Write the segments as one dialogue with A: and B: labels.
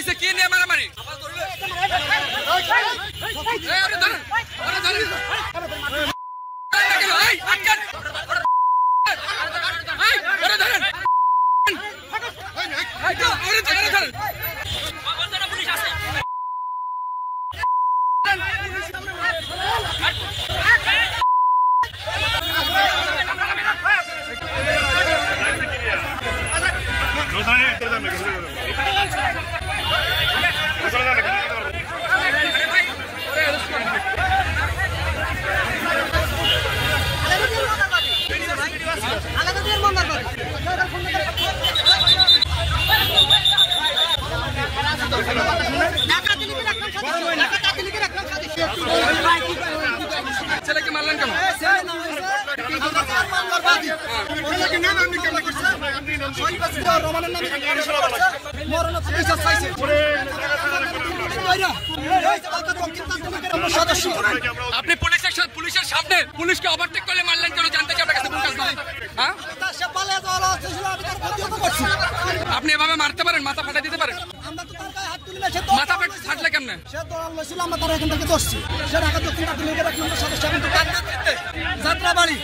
A: হইছে কি নিয়ে মারামারি? ছেলেকে মারলেন কেন? আপনি পুলিশের সামনে পুলিশকে ওভারটেক করলে মারলেন কেন? জানতে চাই আপনার কাছে কোন কাজ না? হ্যাঁ, আপনি এভাবে মারতে পারেন? মাথা ফাটাই দিতে পারেন? মাথা ফাটলে কেমনে? যাত্রাবাড়ি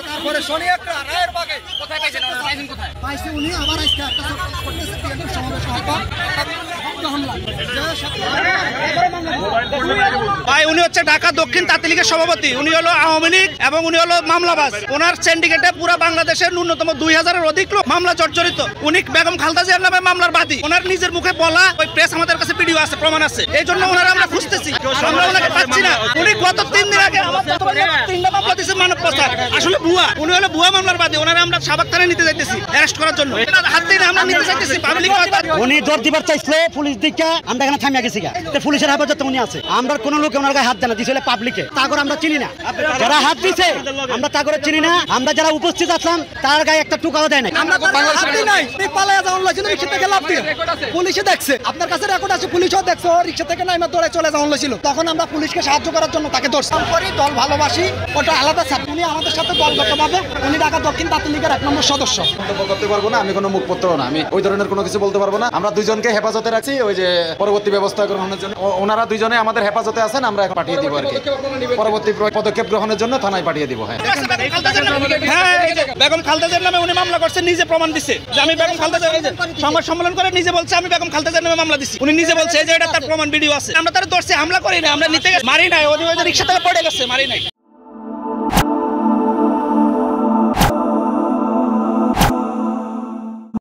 A: তারপরে শনি একটা রায়ের বাগে কোথায় পাইছেন? কোথায় পাইছে উনি? আবার আজকে একটা করতেছে বিএনপির সমাবেশ
B: ভাই উনি হচ্ছে ঢাকা দক্ষিণ তাঁতি লীগের সভাপতি, উনি হলো আওয়ামী লীগ এবং উনি হলো মামলাবাজ। ওনার সিন্ডিকেটে পুরো বাংলাদেশের ন্যূনতম 2000-এর অধিক লোক মামলা জর্জরিত। উনি বেগম খালেদা জিয়ার নামে মামলার বাদী। ওনার নিজের মুখে বলা ওই প্রেস আমাদের কাছে ভিডিও আছে, প্রমাণ আছে। এই জন্য ওনারা আমরা খুঁজতেছি, আমরা ওনাকে পাচ্ছি না। উনি গত 3 দিন আগে 3টা মামলা দিয়েছে মানব পাচার, আসলে ভুয়া। উনি হলো ভুয়া মামলার বাদী। ওনারা আমরা সাবাক থানায় নিতে যাইতেছি অ্যারেস্ট করার জন্য। হাত দিন আমরা নিতে চাইতেছি পাবলিক।
C: উনি দৌড় দিবার চাইছিল পুলিশ দিকে, আমরা এখানে থামিয়া গেছি গা। পুলিশের হেফাজতে উনি আছে। আমরা কোন লোক ওনার গায়ে হাত দেয় না, দিছিল পাবলিকে। তাগর আমরা চিনি না, যারা হাত দিছে আমরা তাগরে চিনি না। আমরা যারা উপস্থিত আসলাম তার গায়ে একটা টুকাও দেয় না। আমরা পালায়া যাওয়ার লাগছিল, রিক্সা থেকে লাফ দিয়ে পুলিশে দেখছে। আপনার কাছে রেকর্ড আছে, পুলিশও দেখছে। ও রিক্সা থেকে নাইমা দৌড়ে চলে যাওয়ার লাগছিল। তখন আমরা পুলিশকে সাহায্য করার জন্য তাকে দর্শন করি। দল ভালোবাসি, ওটা আলাদা ছাত্র। উনি আমাদের সাথে দলগতভাবে, উনি ঢাকা দক্ষিণ তাঁতি লীগের 1 নম্বর সদস্য।
D: মন্তব্য করতে পারবো না, আমি কোনো মুখপত্র না, আমি ওই ধরনের কোনো কিছু বলতে পারবো না। আমরা দুইজনকে হেফাজতে রাখছি, ওই যে পরবর্তী ব্যবস্থা গ্রহণের জন্য। ওনারা দুইজনে আমাদের হেফাজতে আছেন, আমরা পাঠিয়ে দিব আর কি। পরবর্তী পদক্ষেপ গ্রহণের জন্য থানায় পাঠিয়ে দিব। হ্যাঁ,
B: বেগম খালেদা জিয়ার নামে উনি মামলা করছেন, নিজে প্রমাণ দিচ্ছে যে আমি বেগম খালেদা জিয়া। সংবাদ সম্মেলন করে নিজে বলছে আমি বেগম খালেদা জিয়ার নামে মামলা দিছি। উনি নিজে বলছে যে এটা তার প্রমাণ ভিডিও আছে। আমরা তার দর্শে হামলা করি না, আমরা নিতে মারি নাই। ওই রিক্সা থেকে পড়ে গেছে, মারি নাই।